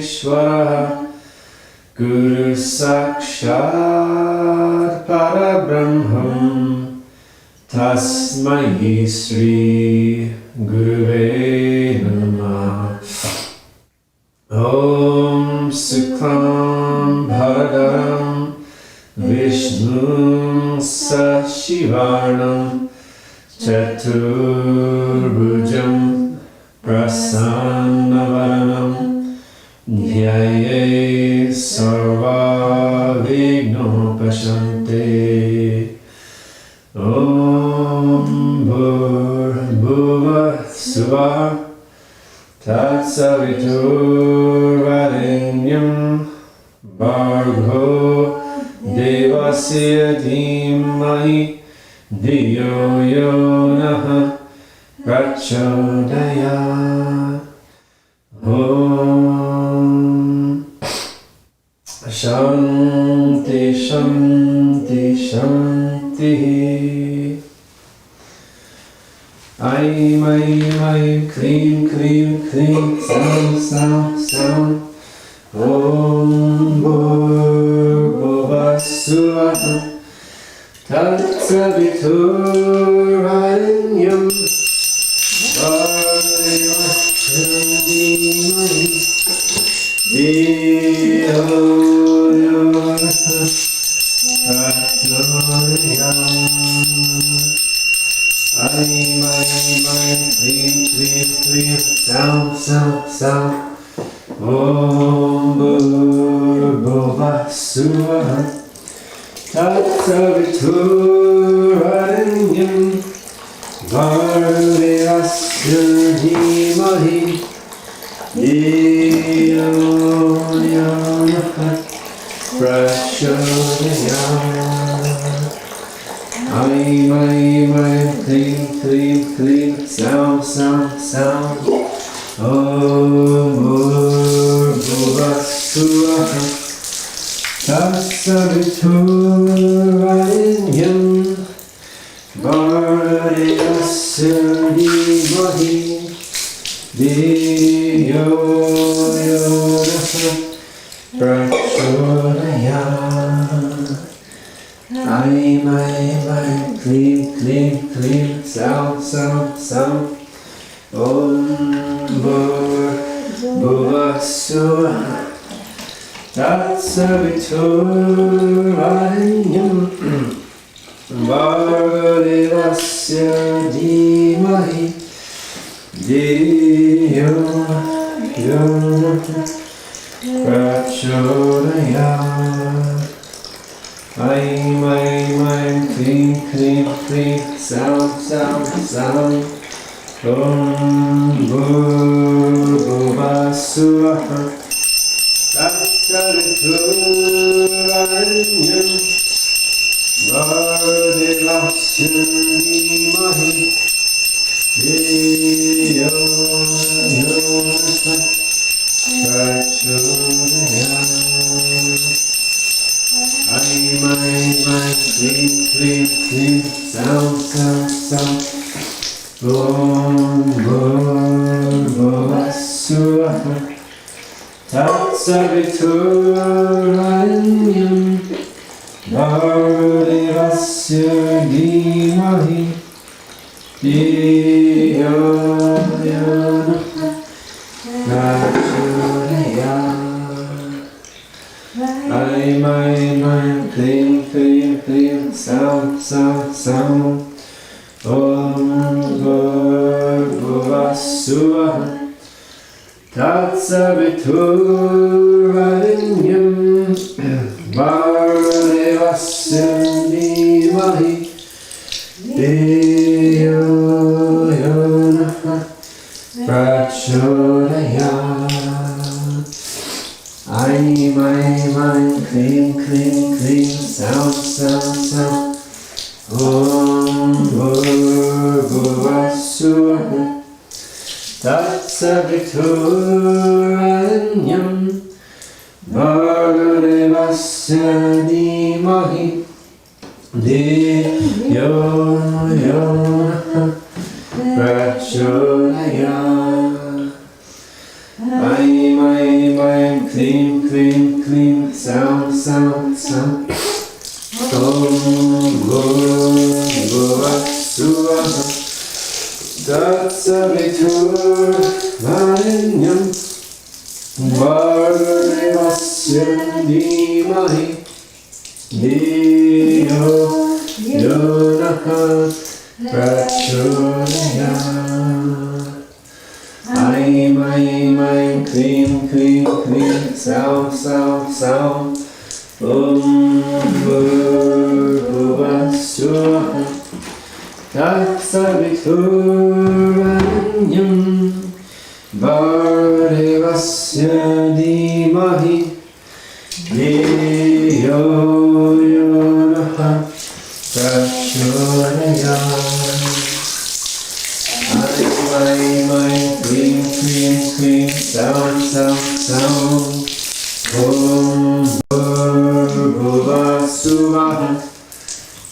Parmeshwara Guru Sakshat Parabrahmam Tasmai Sri Guruve Namah. Om Suklam Bhadram Vishnu Sashivarnam Chaturbhujam Prasannavaranam Dhyaye Sarva Vignopashante. Om Bhurbhuvah Suvah Tatsaviturvarenyam Bhargo Devasya Dhimahi Dhiyo Yonaha Prachodayat. Om Shanti Shanti Shanti. Aim, aim, aim, clean, clean, clean, sound, sound, sound. Om Bhurbhuvah Suvah Tatsaviturvarenyam Bhargavasya Dhimahi Dhiyo Yonaha Prachodayat. Aim, aim, aim, clean, clean, clean, sound, sound, sound. Om Bhurbhuvah Suvah Tatsaviturvarenyam Bhargavasya Dhimahi Dhiyo Yonaha Prachodayat. Aim, aim, aim, clean, clean, clean, sound, sound, sound. Om Bhurbhuvah Suvah Tatsaviturvarenyam Bhargavasya Dhimahi Dhiyo Yonaha Prachodayat. Aim, aim, aim, clean, clean, clean, sound, sound, sound. Om Bhurbhuvah Suvah Tatsaviturvarenyam Bhargavasya Dhimahi Dhiyo Yonaha Prachodayat. Aim, aim, aim, clean, clean, clean, sound, sound, sound. Om Bhurbhuvah Suvah Tatsaviturvarenyam Bhargavasya Dhimahi Dhiyo Yonaha Prachodayat. Aim, aim, aim, clean, clean, clean, sound, sound, sound. Om Bhurbhuvah Suvah Tatsaviturvarenyam Bhargavasya Dhimahi Dhiyo Yonaha Prachodayat. Aim, aim, aim, clean, clean, clean, sound, sound, sound. Om Bhurbhuvah Suvah Tatsaviturvarenyam Bhargavasya Dhimahi Dhiyo Yonaha Prachodayat. Aim, aim, aim, clean, clean, clean, sound, sound, sound. Om Bhurbhuvah Suvah Tatsaviturvarenyam Bhargavasya Dhimahi Dhiyo Yonaha Prachodayat. Aim, aim, aim, Klim, Klim, Klim, Sound, Sound, Sound. Om Bhuvassuvaha Tatsaviturvarenyam Bhargavasya Dhimahi Dhiyo Yonaha Prachodayat. Aim, aim, aim, Klim, Klim, Klim, Sound, Sound, Sound. Om Bhuvassuvaha Tatsaviturvarenyam Bhargavasya Dhimahi Dhiyo Yonaha Prachodayat. Aim, aim, Klim, Klim, Klim, Sound, Sound, Sound. Om Bhuvassuvaha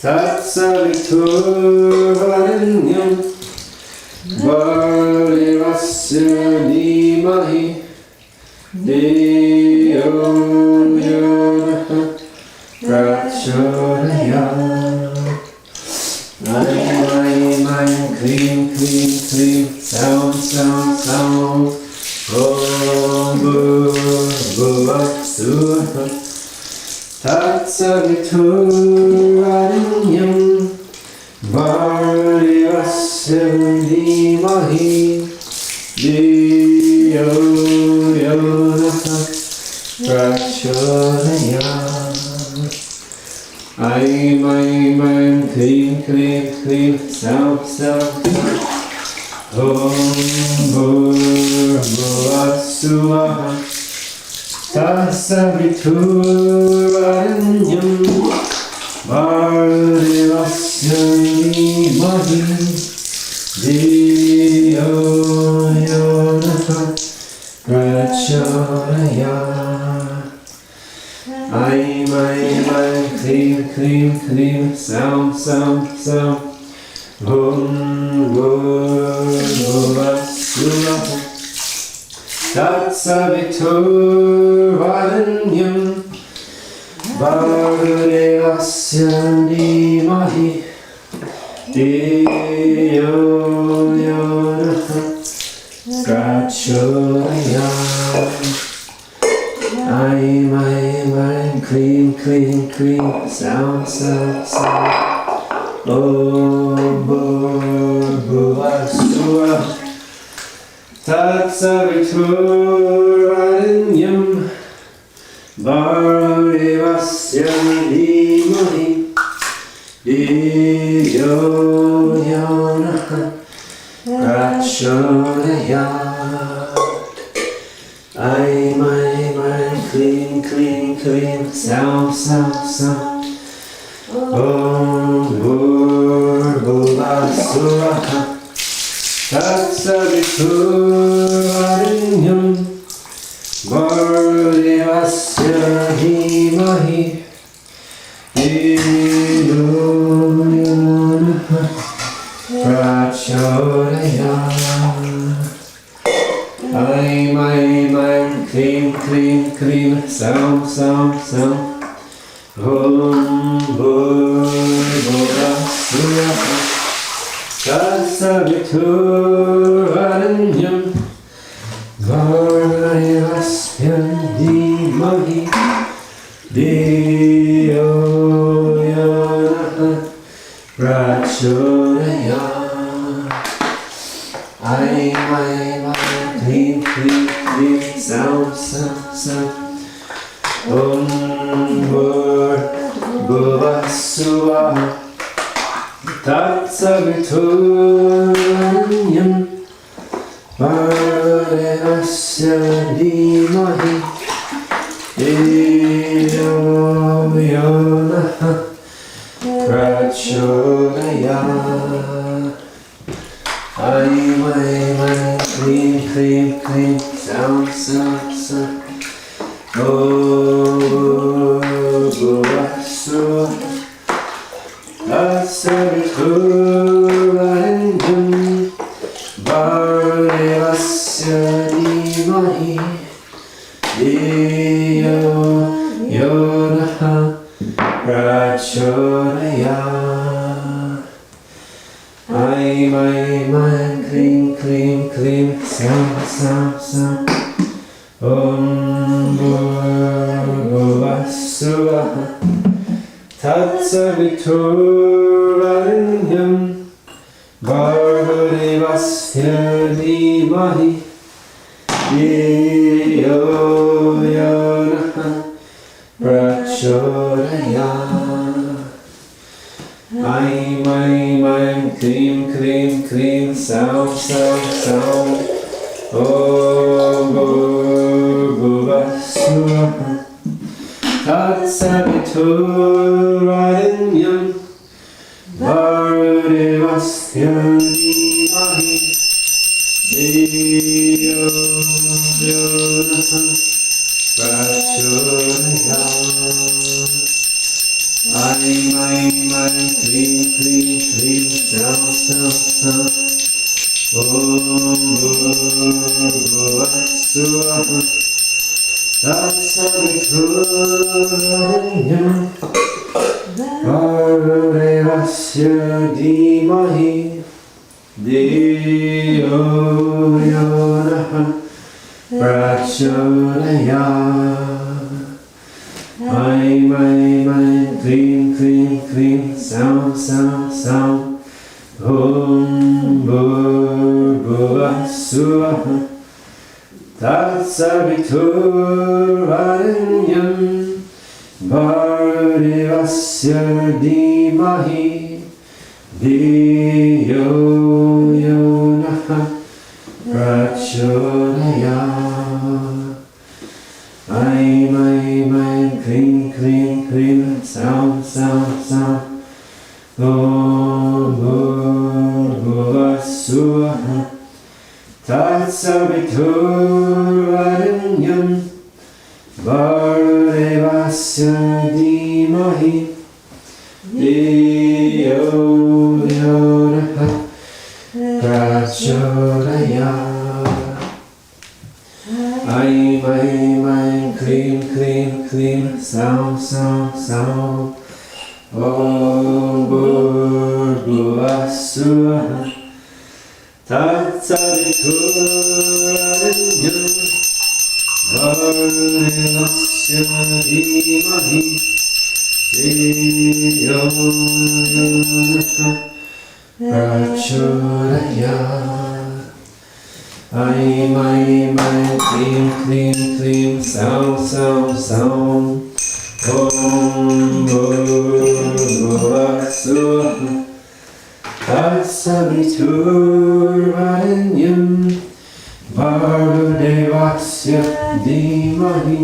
Tatsaviturvarenyam Bhargavasya Dhimahi Dhiyo Yonaha Prachodayat. Aim, aim, aim, Klim, Klim, Klim, Sound, Sound, Sound. Om Bhuvassuvaha Tatsaviturvarenyam Bhargavasya Dhimahi Dhiyo Yonaha Prachodayat. Aim, aim, aim, Klim, Klim, Klim, Sound, Sound. Om Bhuvassuvaha Tatsaviturvarenyam Bhargavasya Dhimahi Dhiyo Yonaha Prachodayat. Aim, aim, aim, Klim, Klim, Klim, Sound, Sound, Sound. Om Bhuvassuvaha Tatsaviturvarenyam Bhargavasya Dhimahi Dhiyo Yonaha Prachodayat. Aim, aim, aim, Klim, Klim, Klim, Sound, Sound, Sound. Om Bhuvassuvaha Tatsaviturvarenyam Bhargavasya Dhimahi Dhiyo Yonaha Prachodayat. Aim, aim, aim, Klim, Klim, Klim, Sound, Sound, Sound. Om Bhuvassuvaha Tatsaviturvarenyam Bhargavasya Dhimahi Dhiyo Yonaha Prachodayat. Aim, aim, aim, Klim, Klim, Klim, Sound, Sound, Sound. Om Bhuvassuvaha Tatsaviturvarenyam Bhargavasya Dhimahi Dhiyo Yonaha Prachodayat. Aim, aim, aim, Klim, Klim, Klim, Sound, Sound, Sound. Om Bhuvassuvaha Tatsaviturvarenyam Bhargavasya Dhimahi Dhiyo Yonaha Prachodayat. Aim, aim, aim, Klim, Klim, Klim, Sound, Sound, Sound. Om Bhuvassuvaha Tatsaviturvarenyam Bhargavasya Dhimahi Dhiyo Dhiyo Yonaha Prachodayat. Aim, Klim, Klim, Klim, Sam, Sam, Sam. Om Bhuvasvaha Tatsaviturvarenyam Bhargadevasya Dhimahi Dhiyo Yonaha Prachodayat. Aim, Klim, Klim, Klim, Sam, Sam, Sam. Om Bhuvasvaha Tatsaviturvarenyam Bhargadevasya Dhimahi Dhiyo Yonaha Prachodayat. Aim, Klim, Klim, Klim, Sam, Sam, Sam. Om Bhuvasvaha Tatsaviturvarenyam Bhargadevasya Dhimahi Dhiyo Yonaha Prachodayat. Aim, Klim, Klim, Klim, Sam, Sam, Sam. Om Bhuvasvaha Tatsaviturvarenyam Bhargadevasya Dhimahi Dhiyo Yonaha Prachodayat. Aim, Klim, Klim, Klim, Sam, Sam, Sam. Om Bhuvasvaha Tatsaviturvarenyam Bhargadevasya Dhimahi Dhiyo Yonaha Prachodayat. Aim, Klim, Klim, Klim, Sam, Sam, Sam. Om Bhuvasvaha Tatsaviturvarenyam Bhargadevasya Dhimahi Dhiyo Yonaha Prachodayat. Aim, Klim, Klim, Klim, Sam, Sam, Sam. Om Bhuvasvaha Tatsaviturvarenyam Bhargadevasya Dhimahi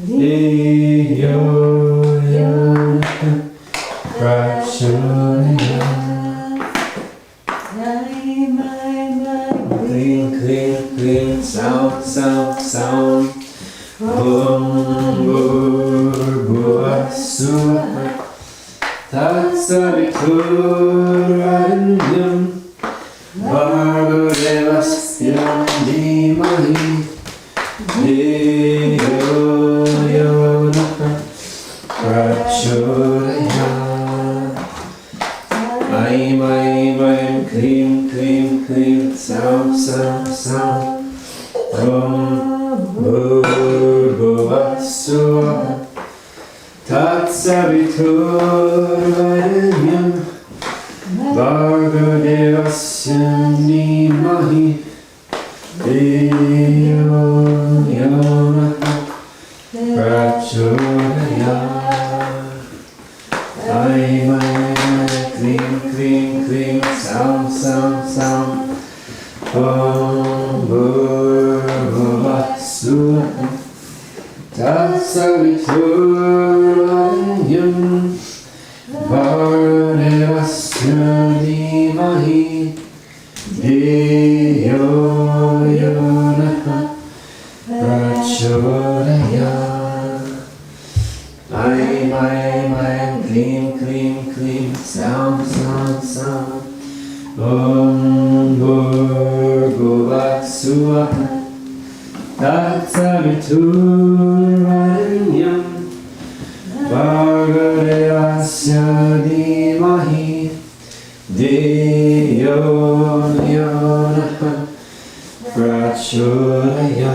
Dhiyo Yonaha Prachodayat. Klim, Klim, Klim, Sam, Sam, Sam. Om Bhuvasvaha Tatsaviturvarenyam Bhargadevasya Dhimahi Dhiyo Yonaha Prachodayat. Aim, Klim, Klim, Klim, Sam, Sam, Sam. Om Bhuvasvaha Tatsaviturvarenyam Bhargadevasya Dhimahi Dhiyo Yonaha Prachodayat. Aim, Klim, Klim, Klim, Sam, Sam, Sam. Om Bhuvasvaha Tatsaviturvarenyam Bhargadevasya Dhimahi Dhiyo Yonaha Prachodayat. Aim, Klim, Klim, Klim, Sam, Sam, Sam. Om Bhuvasvaha Tatsaviturvarenyam Tatsaviturvarenyam Bhargadevasya Dhimahi Dhiyo yo nah prachodayat.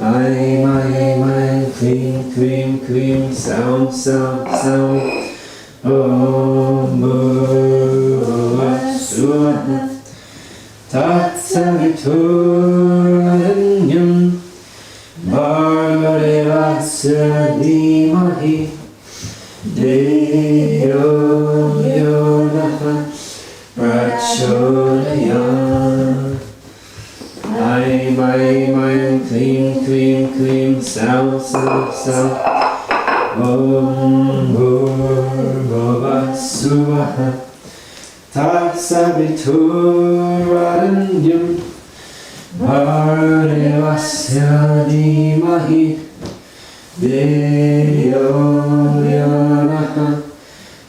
Aim, aim, aim, clean, clean, clean, sound, sound, sound. Om Bhurva Swaha Tatsaviturvarenyam Bhargadevasya Dhimahi Dhiyo yo nah prachodayat. Aim, aim, aim, clean, clean, clean, sound, sound, sound. Om Bhurva Swaha Tatsaviturvarenyam Bhargadevasya Dhimahi Dhiyo yo nah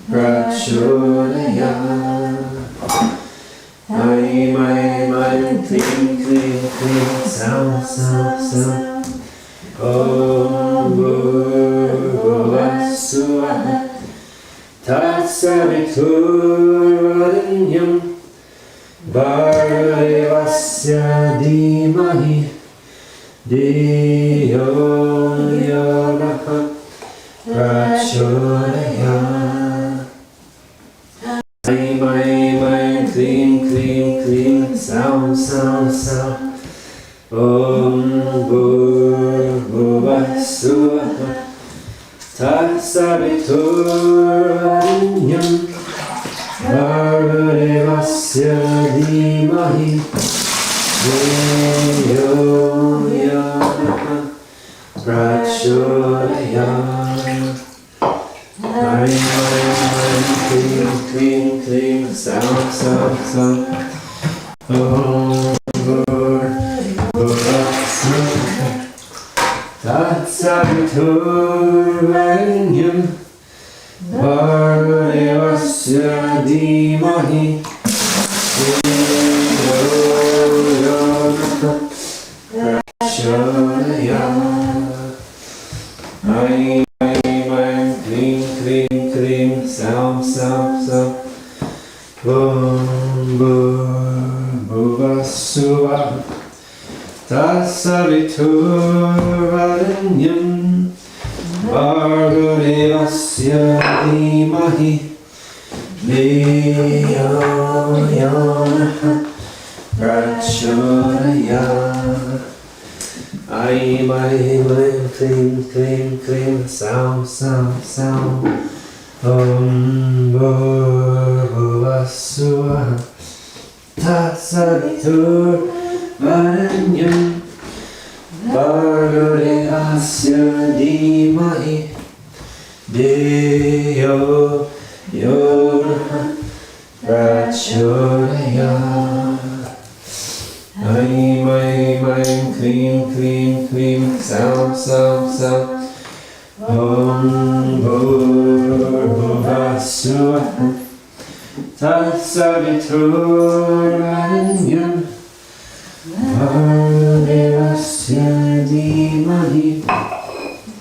prachodayat. Aim, aim, aim, clean, clean, clean, sound, sound, sound. Om Bhurva Swaha Tatsaviturvarenyam Bhargadevasya Dhimahi Dhiyo yo nah prachodayat. Aim, aim, aim, clean, clean, clean, sound, sound, sound. Om Bhurva Swaha Tatsaviturvarenyam Bhargadevasya Dhimahi Dhiyo yo nah prachodayat. Aim, aim, aim, clean, clean, clean, sound, sound, sound. Om Bhurva Swaha Tatsaviturvarenyam Bhargadevasya Dhimahi Dhiyo yo nah prachodayat. Aim, aim, aim, clean, clean, clean, sound, sound, sound. Om Bhurva Swaha Tatsaviturvarenyam Bhargadevasya Dhimahi Dhiyo yo nah prachodayat. Aim, aim, aim, clean, clean, clean, sound, sound, sound. Om Bhurva Swaha Tatsaviturvarenyam Bhargadevasya Dhimahi Dhiyo yo nah prachodayat. Aim, aim, aim, clean, clean, clean, sound, sound, sound. Om Bhurva Swaha Tatsaviturvarenyam Bhargadevasya Dhimahi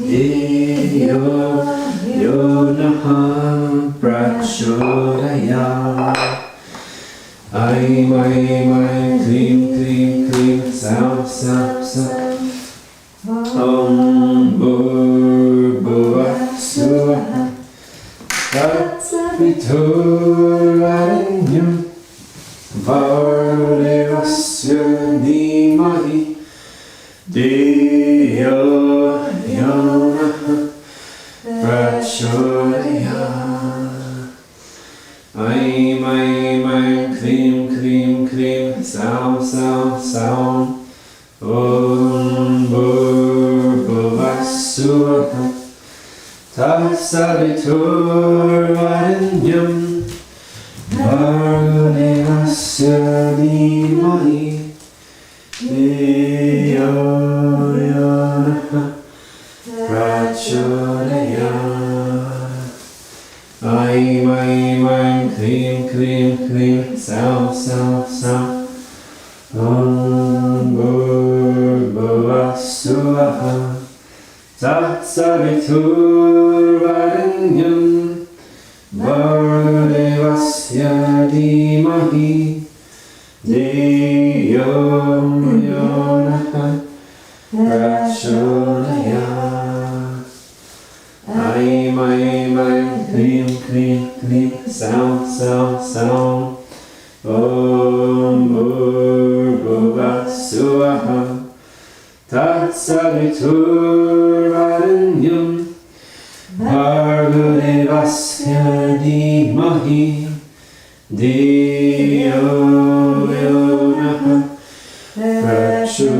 Dhiyo yo nah prachodayat. Aim, aim, aim, clean, clean, clean, sound, sound, sound. Om Bhurva Swaha Tatsaviturvarenyam Bhargadevasya Dhimahi Dhiyo yo nah prachodayat. Aim, aim, aim, clean, clean, clean, sound, sound, sound. Om Bhurva Swaha Tatsaviturvarenyam Bhargadevasya Dhimahi Dhiyo yo nah prachodayat. Aim, aim, aim, clean, clean, clean, sound, sound, sound. Om Bhurva Swaha Tatsaviturvarenyam Bhargavasya Dhimahi Dhiyo Yo Nah Prachodayat. Aim, aim, aim, klim, klim, klim, sound, sound, sound. Om Bhurbhuvah Swaha Tatsaviturvarenyam Bhargavasya Dhimahi Dhiyo Yo Nah Prachodayat.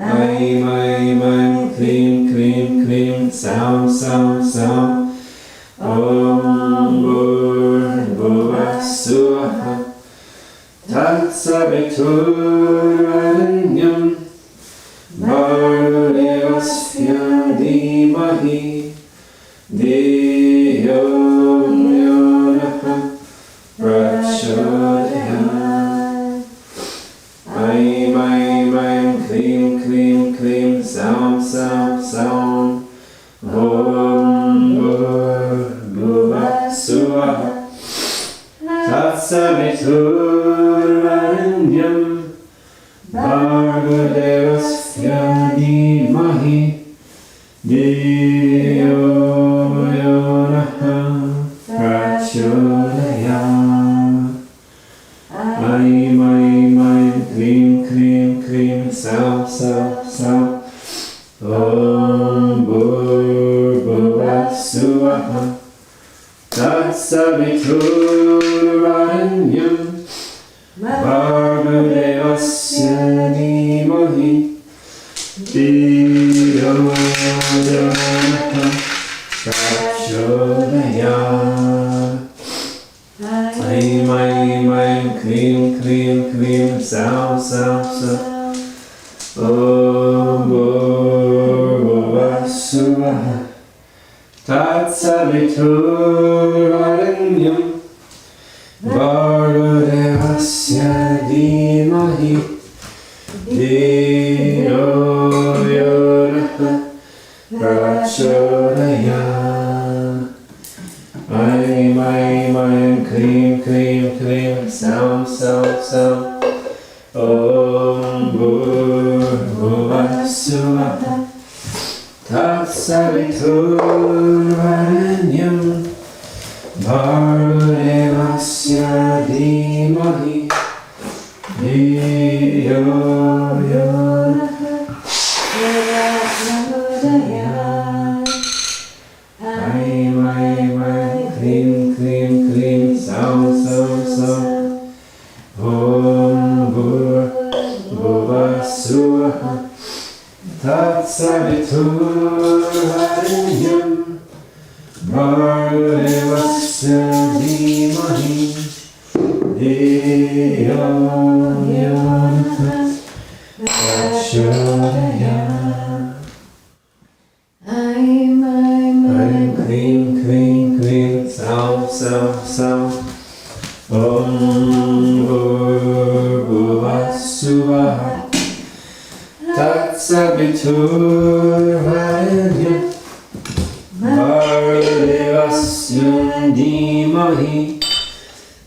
Aim, aim, aim, klim, klim, klim, sound, sound, sound. Om Bhurbhuvah Swaha Tatsaviturvarenyam Bhargavasya Dhimahi Dhiyo Yo Nah Prachodayat. Aim, aim, aim, klim, klim, klim, sound, sound, sound. Om Bhurbhuvah Swaha Tatsaviturvarenyam Bhargavasya Dhimahi Dhiyo Yo Nah Prachodayat. Aim, aim, aim, klim, klim, klim, sound, sound, sound. Om Bhurbhuvah Swaha Tatsaviturvarenyam Bhargavasya Dhimahi Dhiyo Yo Nah Prachodayat. Aim, aim, aim, klim, klim, klim, sound, sound, sound. Om Bhurbhuvah Swaha Tatsaviturvarenyam Bhargavasya Dhimahi Dhiyo Yo Nah Prachodayat. Aim, aim, aim, klim, klim, klim, sound, sound, sound. Om Bhurbhuvah Swaha Tatsaviturvarenyam Bhargavasya Dhimahi Dhiyo Yo Nah Prachodayat. Aim, aim, aim, klim, klim, klim, sound, sound, sound. Om Bhurbhuvah Swaha Tatsaviturvarenyam Bhargavasya Dhimahi Dhiyo Yo Nah Prachodayat. Aim, aim, aim, Klim, klim, klim, sound, sound, sound. Om Bhurbhuvah Swaha Tatsaviturvarenyam Bhargavasya Dhimahi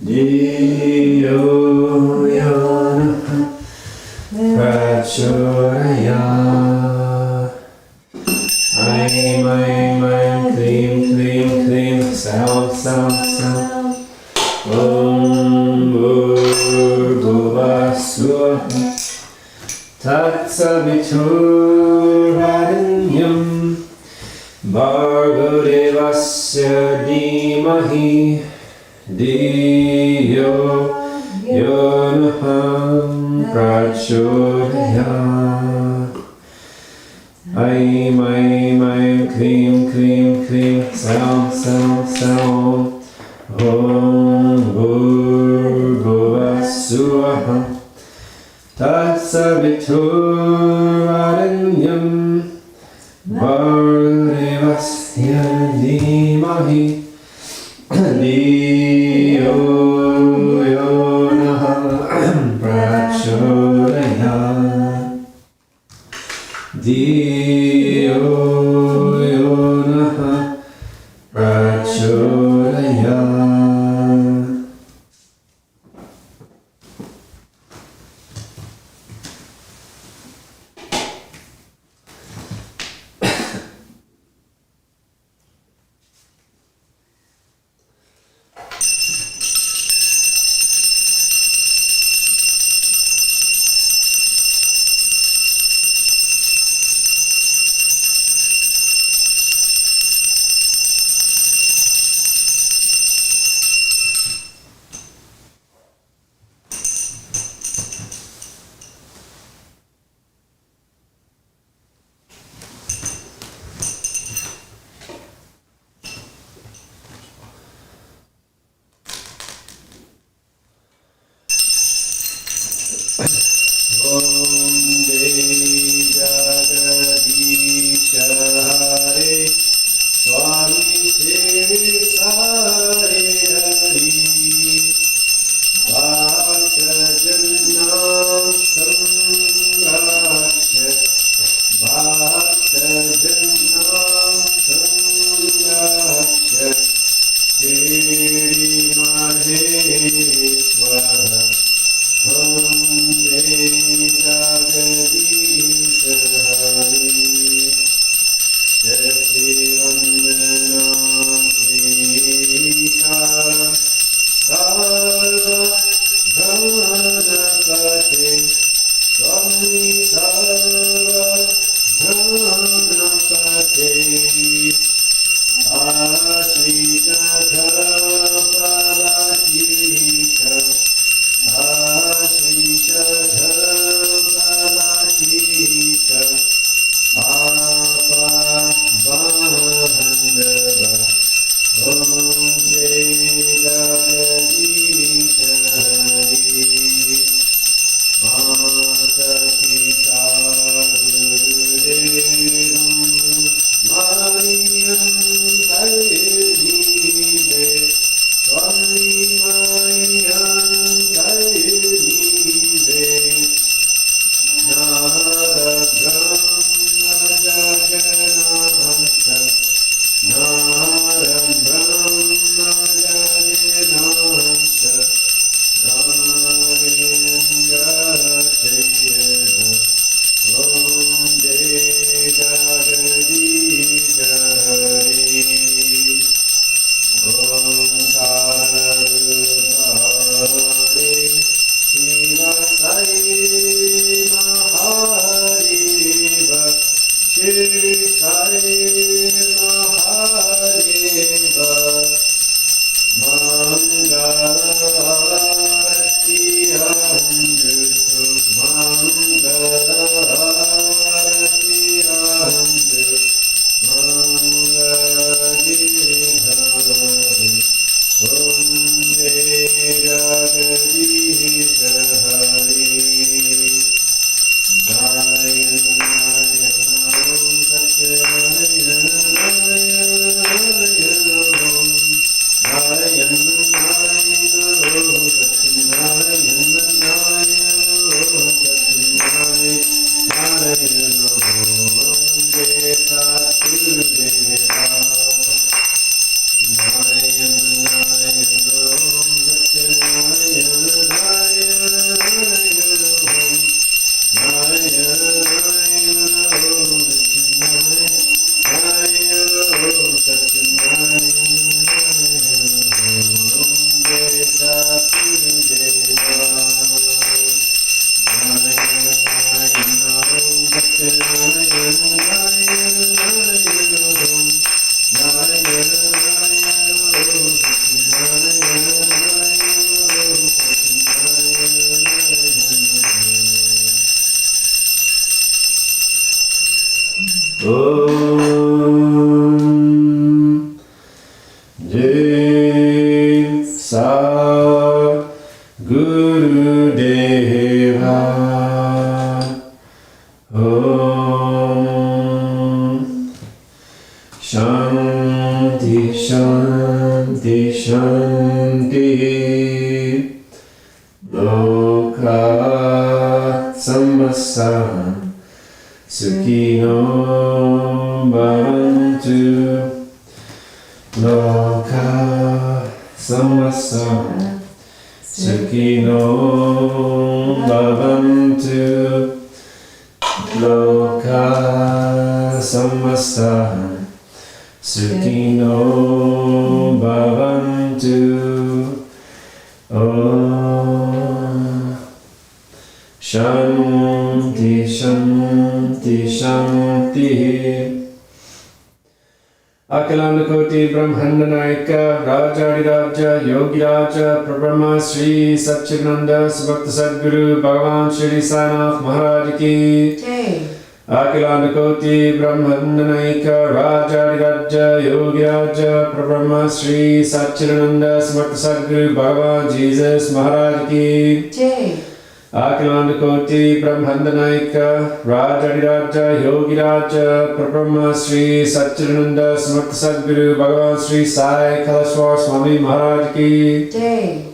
Dhiyo Yo Nah Prachodayat. Aim, aim, aim, klim, klim, klim, sound, sound, sound. Om Bhurbhuvah Swaha Tatsaviturvarenyam Bhargavasya Dhimahi Dhiyo Yo Nah Prachodayat. Aim, aim, aim, klim, klim, klim, sound, sound, sound. Om Bhurbhuvah Swaha Tatsaviturvarenyam Bhargavasya Dhimahi Dhiyo Yo Nah Prachodayat. Diyo yonaha prachodayat. Sukhino bhavantu loka samasta. Sukhino bhavantu loka samasta. Sukhino bhavantu. Om Shanti Shanti Shanti. Akilandakoti Brahmanda Naika Rajariraja Yogiraja Prabrahma Sri Satchidananda Subhakta Sadguru Bhagavan Shri Sainath Maharaj Ki Jai. Akilandakoti Brahmanda Naika Rajariraja Yogiraja Prabrahma Sri Satchidananda Subhakta Sadguru Bhagavan Jesus Maharaj Ki Jai. Akilandakoti Brahmanda Naika Rajariraja Yogiraja Prabrahma Sri Satchidananda Samurtha Sadguru Bhagavan Sri Sai Kalashwar Swami Maharaj Ki Jai.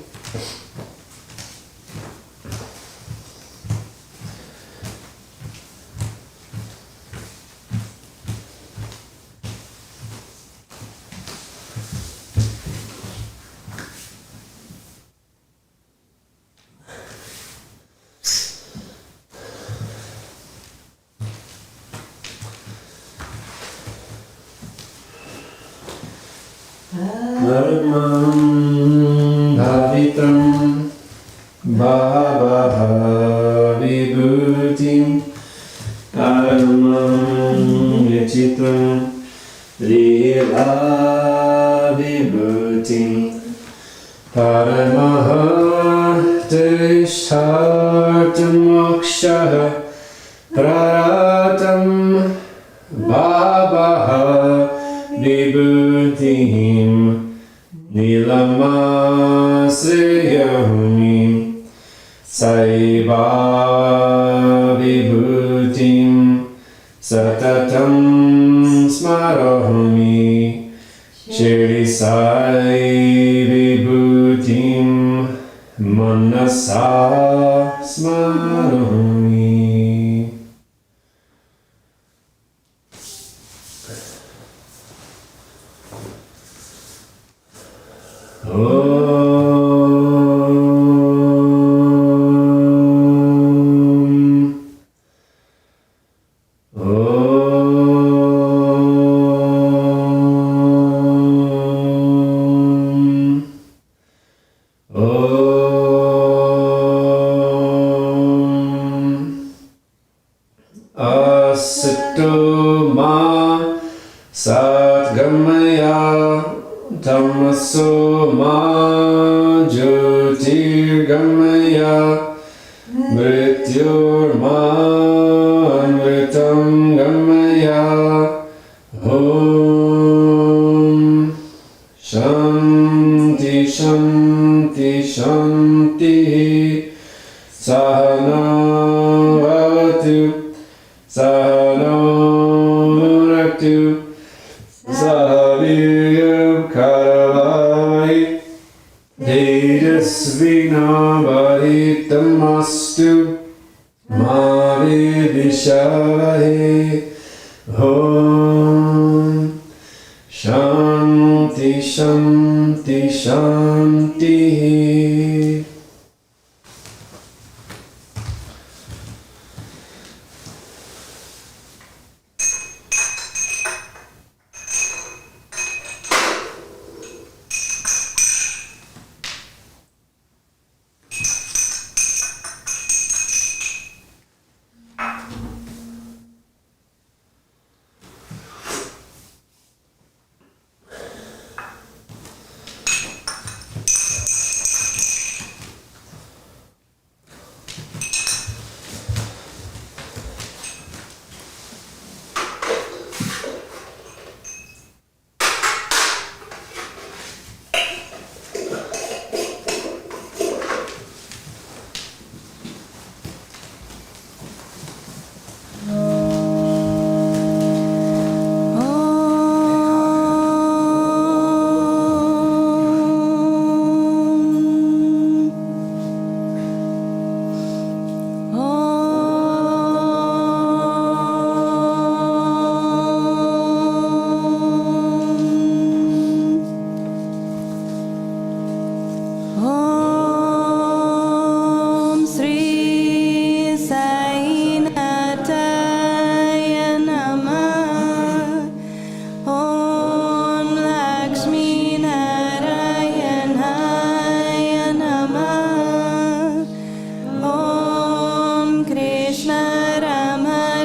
Dharmam Bhavitam Bhavaha Vibhutim Dharmam Vichitam Lila Vibhutim Paramaha Tishtartam Mokshaha Praratam Bhavaha Vibhutim Nilamasriyami Saiva Vibhutim Satatam Smarahami Shirdi Sai Vibhutim Manasa Smarahami. Asito ma satgamaya tamaso ma jyotirgamaya mrityur ma amritam gamaya. Om Shanti Shanti Shanti. Sahana Bhavatu Sahano Bhunaktu Sahaviryam Karavai Tejasvinavaditamastu Ma Vidvishavahe. Om Shanti Shanti Shanti.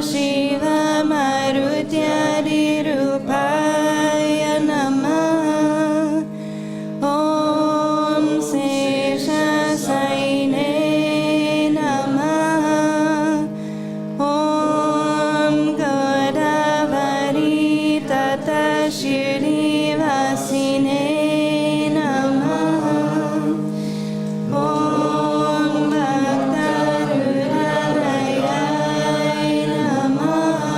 Shiva Marutyadirupaya Namah. Om Seshasaine Namah. Om Godavari Tata Shirdi Vasine Namah. Om Bhaktarudayai Namah.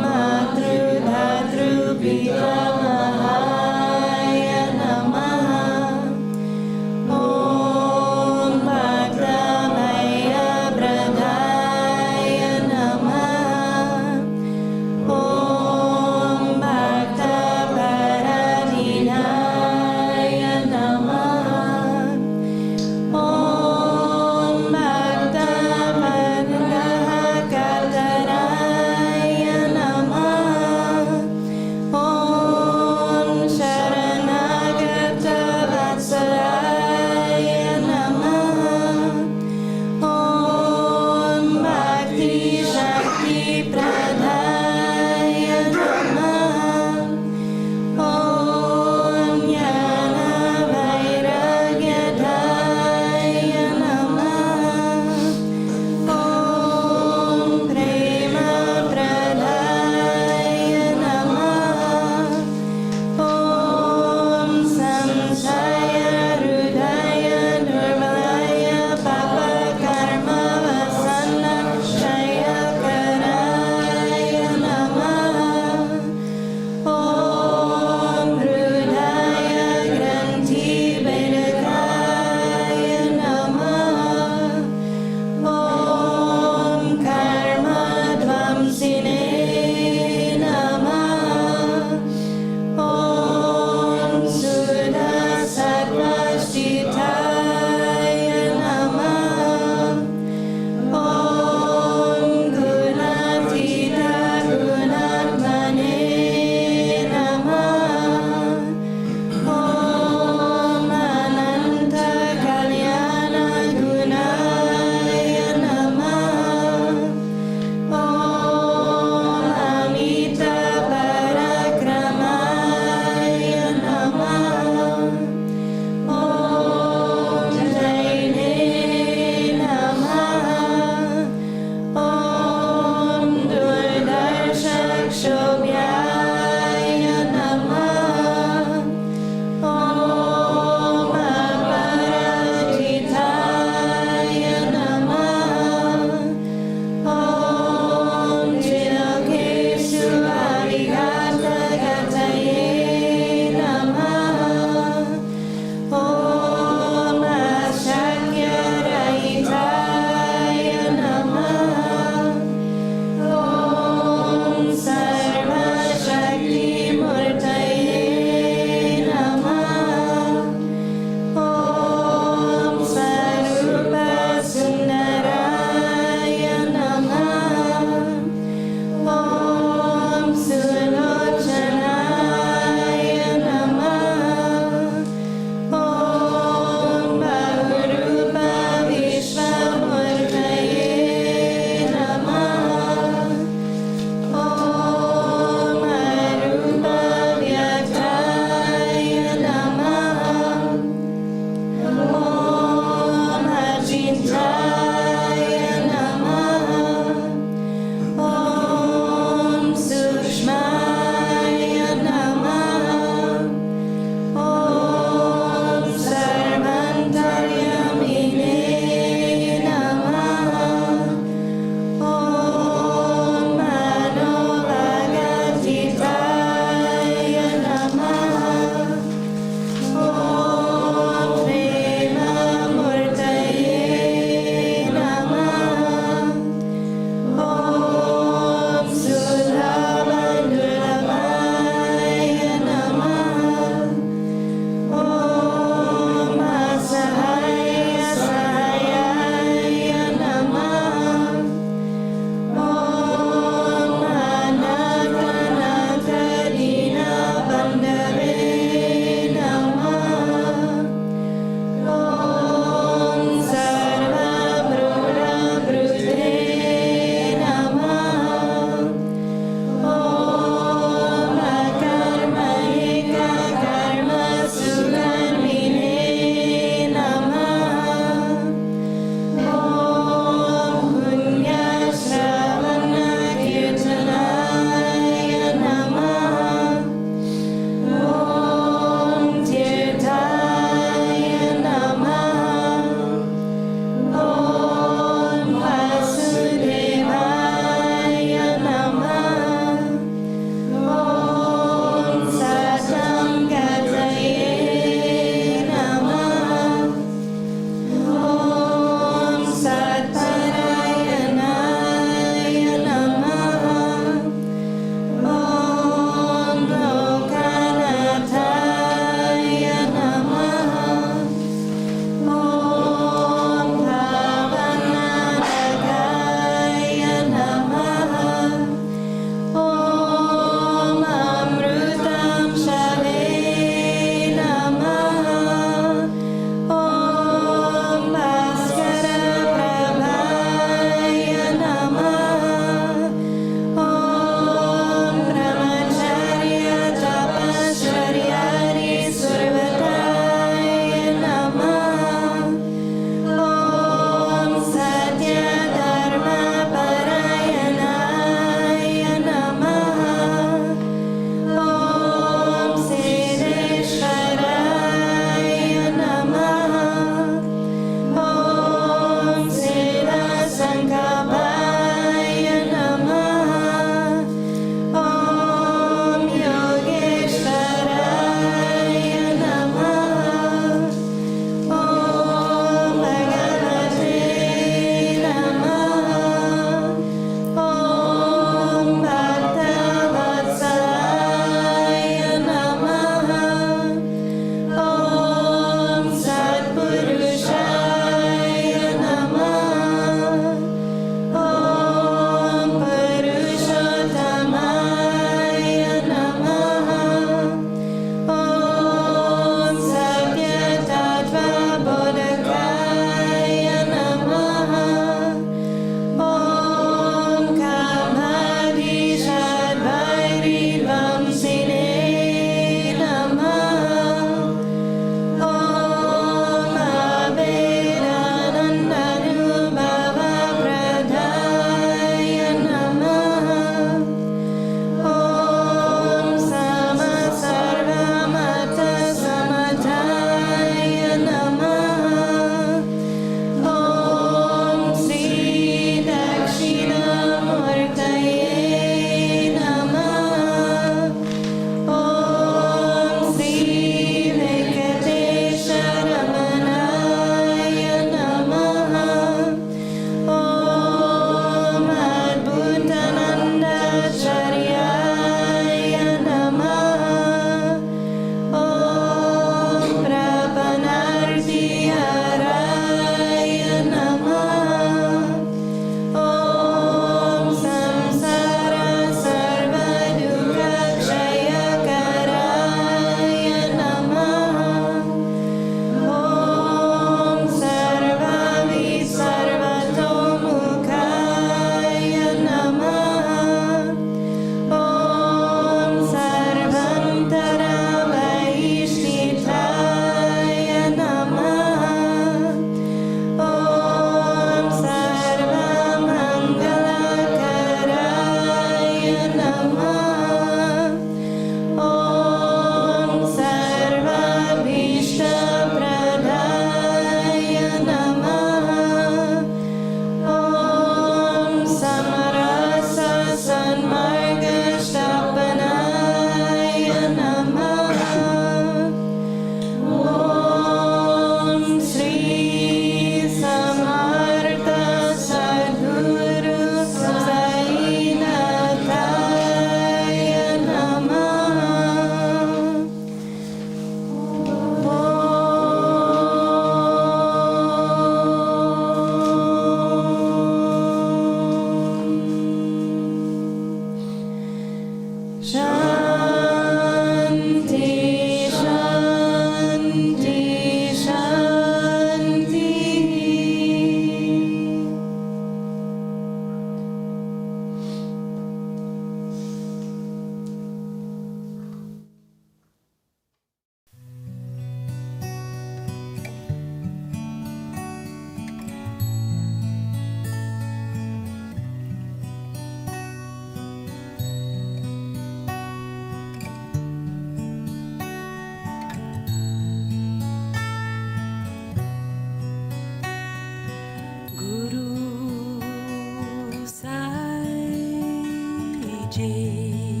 Jai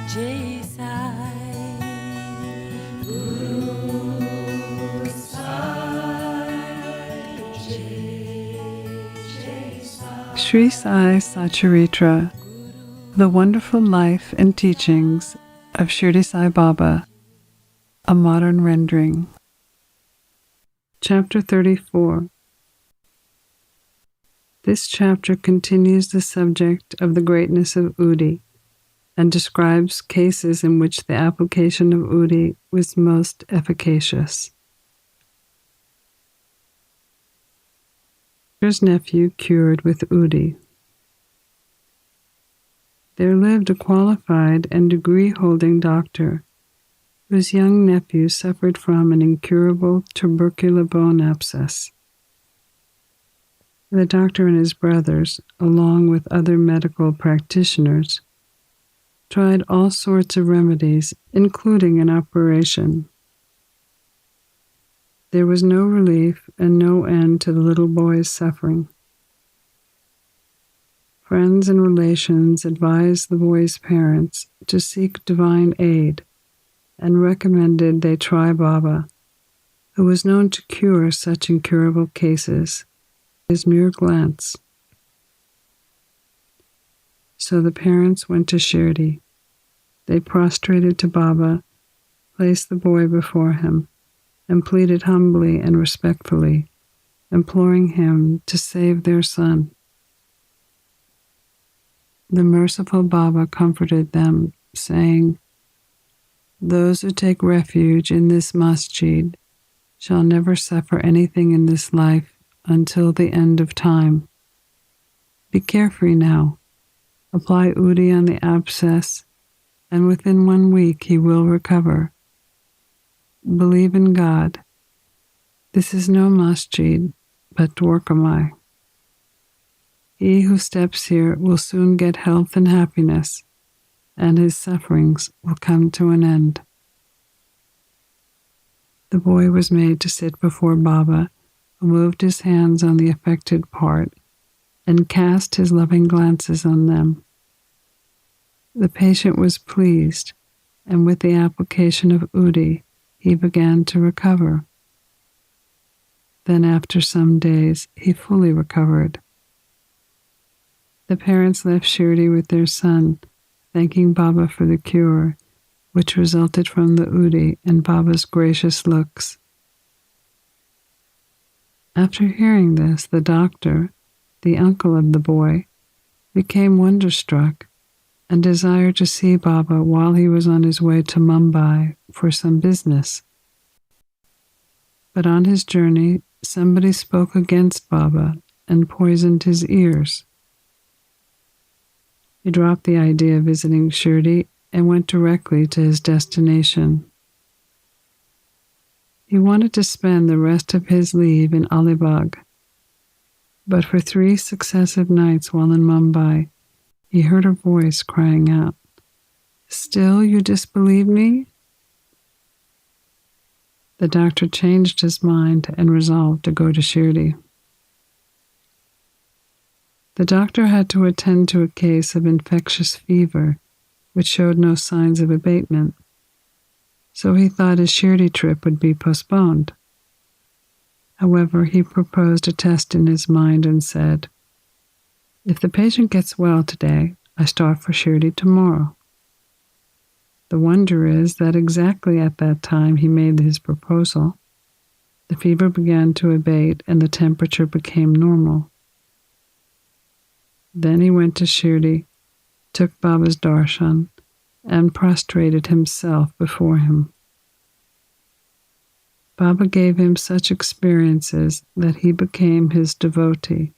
Jai Sai. Guru Sai Jai Jai Sai. Sri Sai Satcharitra, The Wonderful Life and Teachings of Shirdi Sai Baba, a modern rendering. Chapter 34. This chapter continues the subject of the greatness of Udi and describes cases in which the application of Udi was most efficacious. His nephew cured with Udi. There lived a qualified and degree-holding doctor whose young nephew suffered from an incurable tubercular bone abscess. The doctor and his brothers, along with other medical practitioners, tried all sorts of remedies, including an operation. There was no relief and no end to the little boy's suffering. Friends and relations advised the boy's parents to seek divine aid and recommended they try Baba, who was known to cure such incurable cases. His mere glance. So the parents went to Shirdi. They prostrated to Baba, placed the boy before him, and pleaded humbly and respectfully, imploring him to save their son. The merciful Baba comforted them, saying, "Those who take refuge in this masjid shall never suffer anything in this life until the end of time. Be carefree now. Apply Udi on the abscess, and within 1 week he will recover. Believe in God. This is no masjid, but Dwarkamai. He who steps here will soon get health and happiness, and his sufferings will come to an end." The boy was made to sit before Baba, who moved his hands on the affected part and cast his loving glances on them. The patient was pleased, and with the application of Udi, he began to recover. Then after some days, he fully recovered. The parents left Shirdi with their son, thanking Baba for the cure, which resulted from the Udi and Baba's gracious looks. After hearing this, the doctor, the uncle of the boy, became wonderstruck and desired to see Baba while he was on his way to Mumbai for some business. But on his journey, somebody spoke against Baba and poisoned his ears. He dropped the idea of visiting Shirdi and went directly to his destination. He wanted to spend the rest of his leave in Alibag, but for 3 successive nights while in Mumbai, he heard a voice crying out, "Still you disbelieve me?" The doctor changed his mind and resolved to go to Shirdi. The doctor had to attend to a case of infectious fever, which showed no signs of abatement, so he thought his Shirdi trip would be postponed. However, he proposed a test in his mind and said, "If the patient gets well today, I start for Shirdi tomorrow." The wonder is that exactly at that time he made his proposal, the fever began to abate and the temperature became normal. Then he went to Shirdi, took Baba's darshan, and prostrated himself before him. Baba gave him such experiences that he became his devotee.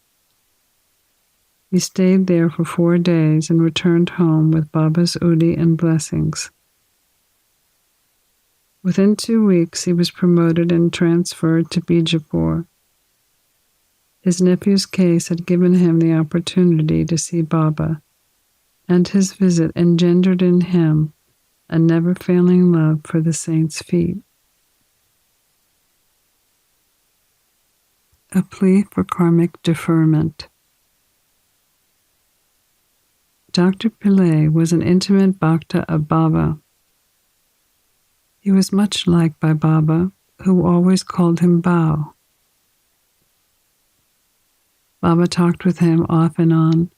He stayed there for 4 days and returned home with Baba's Udi and blessings. Within 2 weeks, he was promoted and transferred to Bijapur. His nephew's case had given him the opportunity to see Baba, and his visit engendered in him a never-failing love for the saint's feet. A plea for karmic deferment. Dr. Pillai was an intimate bhakta of Baba. He was much liked by Baba, who always called him Bao. Baba talked with him off and on,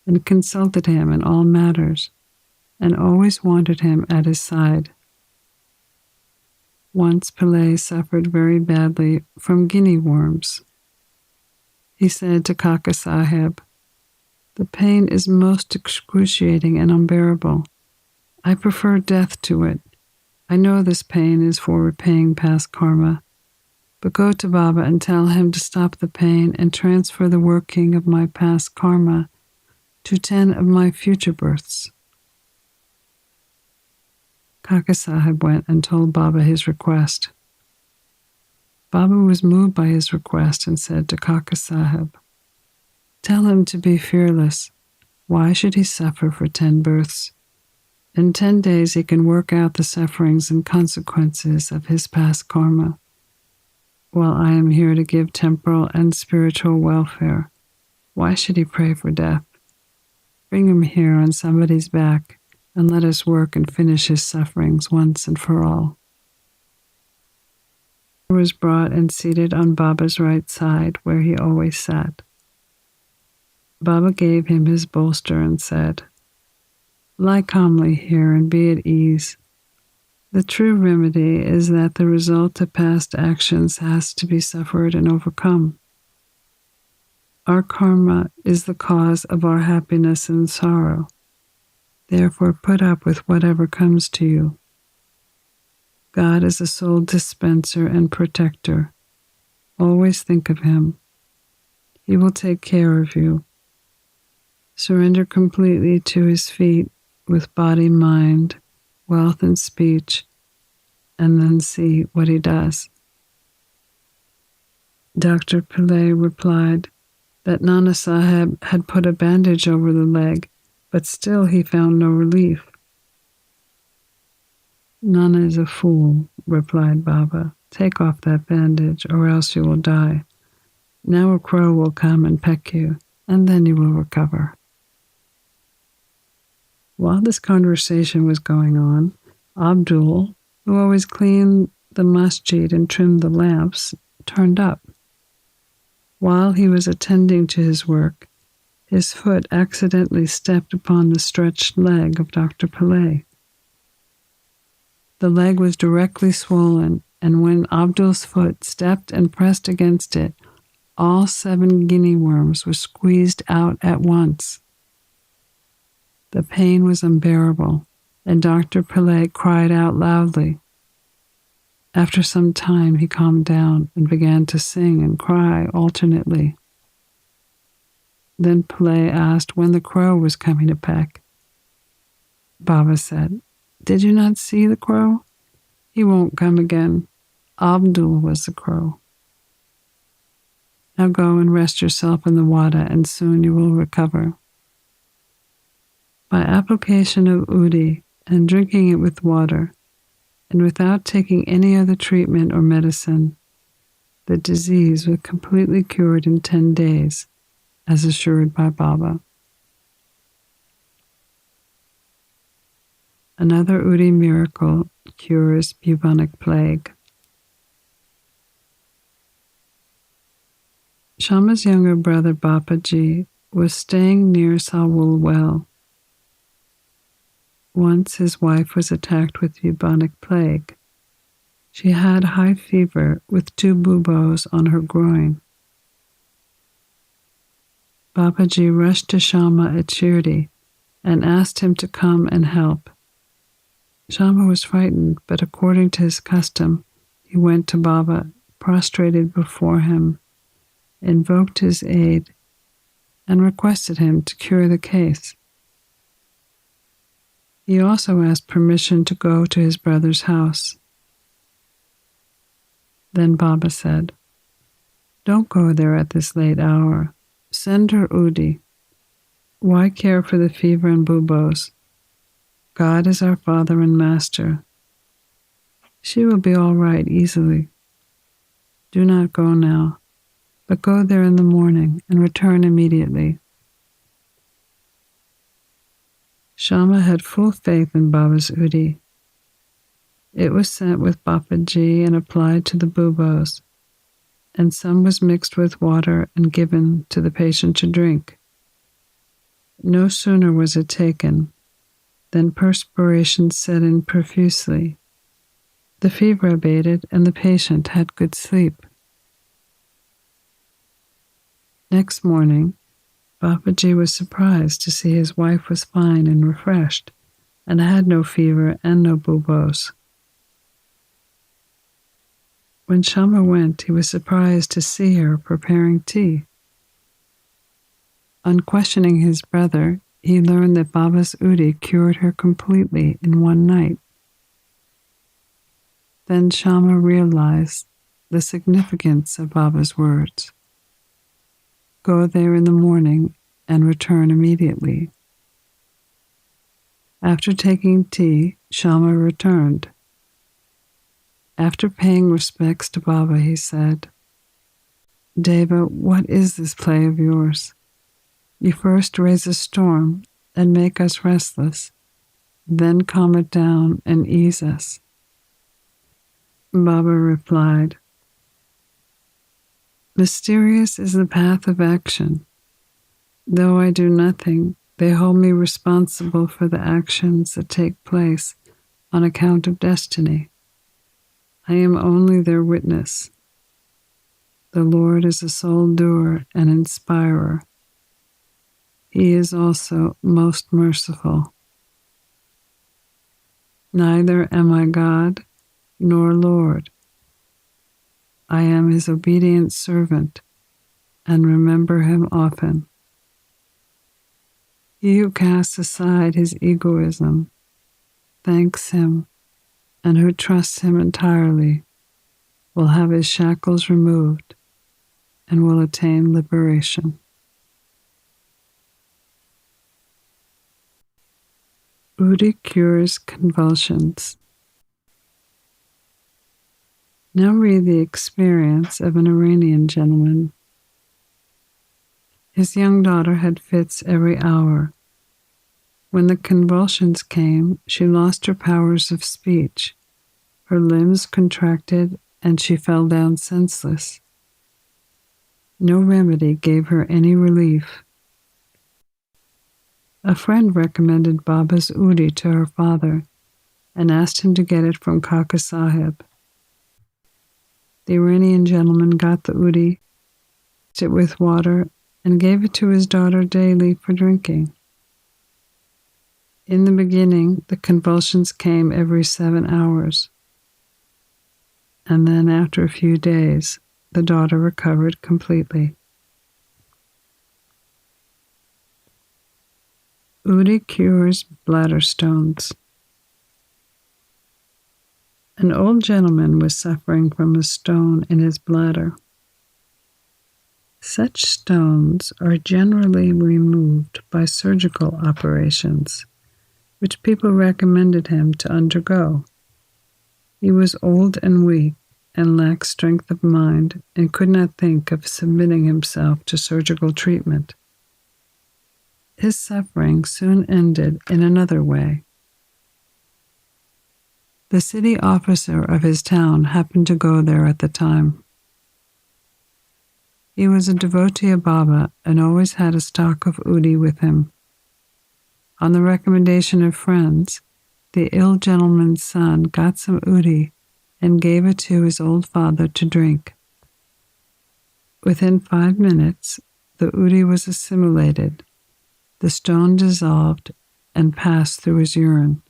and consulted him in all matters, and always wanted him at his side. Once Pillai suffered very badly from guinea worms. He said to Kaka Sahib, "The pain is most excruciating and unbearable. I prefer death to it. I know this pain is for repaying past karma, but go to Baba and tell him to stop the pain and transfer the working of my past karma to 10 of my future births." Kaka Sahib went and told Baba his request. Baba was moved by his request and said to Kaka Sahib, "Tell him to be fearless. Why should he suffer for 10 births? In 10 days he can work out the sufferings and consequences of his past karma, while I am here to give temporal and spiritual welfare. Why should he pray for death? Bring him here on somebody's back and let us work and finish his sufferings once and for all." He was brought and seated on Baba's right side where he always sat. Baba gave him his bolster and said, "Lie calmly here and be at ease. The true remedy is that the result of past actions has to be suffered and overcome. Our karma is the cause of our happiness and sorrow. Therefore, put up with whatever comes to you. God is a sole dispenser and protector. Always think of him. He will take care of you. Surrender completely to his feet with body, mind, wealth, and speech, and then see what he does." Dr. Pillai replied that Nana Sahib had put a bandage over the leg, but still he found no relief. "Nana is a fool," replied Baba. "Take off that bandage, or else you will die. Now a crow will come and peck you, and then you will recover." While this conversation was going on, Abdul, who always cleaned the masjid and trimmed the lamps, turned up. While he was attending to his work, his foot accidentally stepped upon the stretched leg of Dr. Pillai. The leg was directly swollen, and when Abdul's foot stepped and pressed against it, all 7 guinea worms were squeezed out at once. The pain was unbearable, and Dr. Pillai cried out loudly. After some time, he calmed down and began to sing and cry alternately. Then Pillai asked when the crow was coming to peck. Baba said, "Did you not see the crow? He won't come again. Abdul was the crow. Now go and rest yourself in the water, and soon you will recover." By application of udi and drinking it with water, and without taking any other treatment or medicine, the disease was completely cured in 10 days, as assured by Baba. Another udi miracle cures bubonic plague. Shama's younger brother Bapaji was staying near Sawul Well. Once his wife was attacked with bubonic plague. She had high fever with 2 buboes on her groin. Babaji rushed to Shama at Shirdi and asked him to come and help. Shama was frightened, but according to his custom, he went to Baba, prostrated before him, invoked his aid, and requested him to cure the case. He also asked permission to go to his brother's house. Then Baba said, "Don't go there at this late hour. Send her udi. Why care for the fever and buboes? God is our Father and Master. She will be all right easily. Do not go now, but go there in the morning and return immediately." Shama had full faith in Baba's Udi. It was sent with Bapaji and applied to the buboes, and some was mixed with water and given to the patient to drink. No sooner was it taken than perspiration set in profusely. The fever abated and the patient had good sleep. Next morning, Babaji was surprised to see his wife was fine and refreshed, and had no fever and no buboes. When Shama went, he was surprised to see her preparing tea. On questioning his brother, he learned that Baba's Udi cured her completely in one night. Then Shama realized the significance of Baba's words. Go there in the morning and return immediately. After taking tea, Shama returned. After paying respects to Baba, he said, Deva, what is this play of yours? You first raise a storm and make us restless, then calm it down and ease us. Baba replied, Mysterious is the path of action. Though I do nothing, they hold me responsible for the actions that take place on account of destiny. I am only their witness. The Lord is a sole doer and inspirer. He is also most merciful. Neither am I God nor Lord. I am his obedient servant and remember him often. He who casts aside his egoism, thanks him, and who trusts him entirely will have his shackles removed and will attain liberation. Udi cures convulsions. Now read the experience of an Iranian gentleman. His young daughter had fits every hour. When the convulsions came, she lost her powers of speech. Her limbs contracted and she fell down senseless. No remedy gave her any relief. A friend recommended Baba's Udi to her father and asked him to get it from Kaka Sahib. The Iranian gentleman got the Udi, mixed it with water, and gave it to his daughter daily for drinking. In the beginning, the convulsions came every 7 hours, and then after a few days, the daughter recovered completely. Udi cures bladder stones. An old gentleman was suffering from a stone in his bladder. Such stones are generally removed by surgical operations, which people recommended him to undergo. He was old and weak and lacked strength of mind and could not think of submitting himself to surgical treatment. His suffering soon ended in another way. The city officer of his town happened to go there at the time. He was a devotee of Baba and always had a stock of Udi with him. On the recommendation of friends, the ill gentleman's son got some Udi and gave it to his old father to drink. Within 5 minutes, the Udi was assimilated, the stone dissolved and passed through his urine,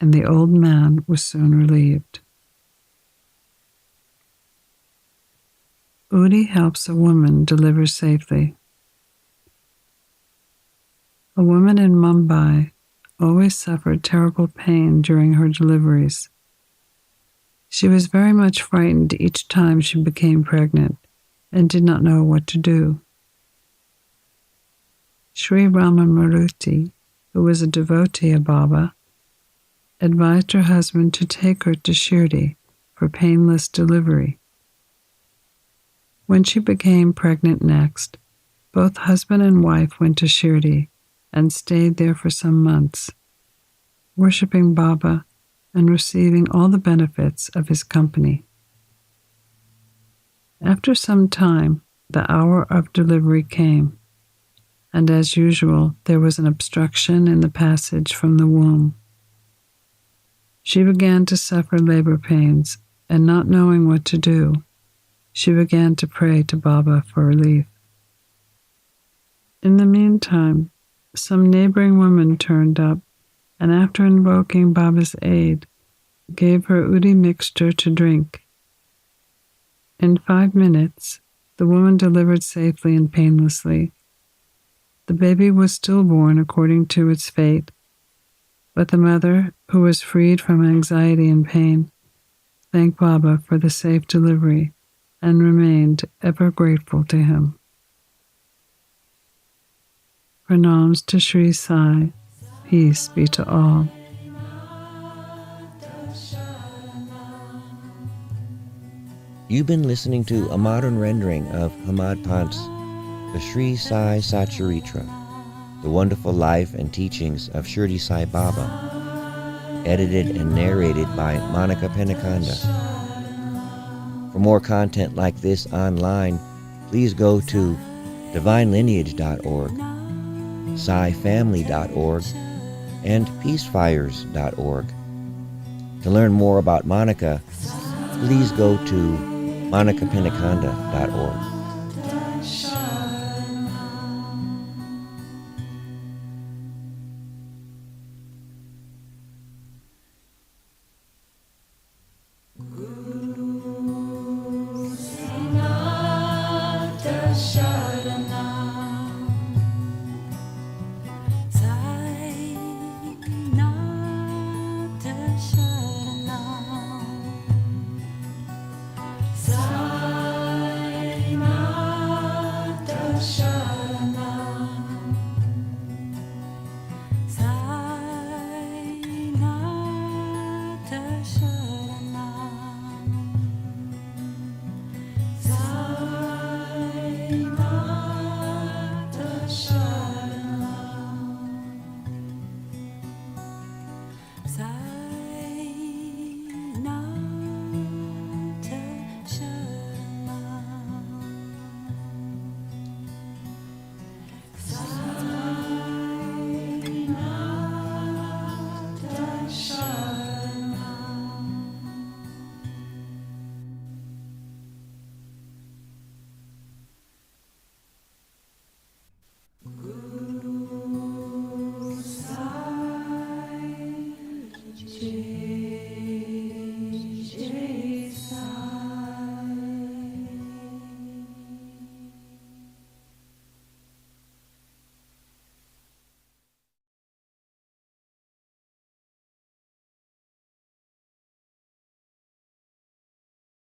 and the old man was soon relieved. Udi helps a woman deliver safely. A woman in Mumbai always suffered terrible pain during her deliveries. She was very much frightened each time she became pregnant and did not know what to do. Sri Ramamaruti, who was a devotee of Baba, advised her husband to take her to Shirdi for painless delivery. When she became pregnant next, both husband and wife went to Shirdi and stayed there for some months, worshiping Baba and receiving all the benefits of his company. After some time, the hour of delivery came, and as usual, there was an obstruction in the passage from the womb. She began to suffer labor pains, and not knowing what to do, she began to pray to Baba for relief. In the meantime, some neighboring woman turned up, and after invoking Baba's aid, gave her udi mixture to drink. In 5 minutes, the woman delivered safely and painlessly. The baby was stillborn according to its fate, but the mother, who was freed from anxiety and pain, thanked Baba for the safe delivery and remained ever grateful to him. Pranams to Sri Sai. Peace be to all. You've been listening to a modern rendering of Hamad Pant's The Sri Sai Satcharitra, The Wonderful Life and Teachings of Shirdi Sai Baba, edited and narrated by Monica Penacanda. For more content like this online, please go to divinelineage.org, SaiFamily.org, and peacefires.org. To learn more about Monica, please go to monicapenacanda.org.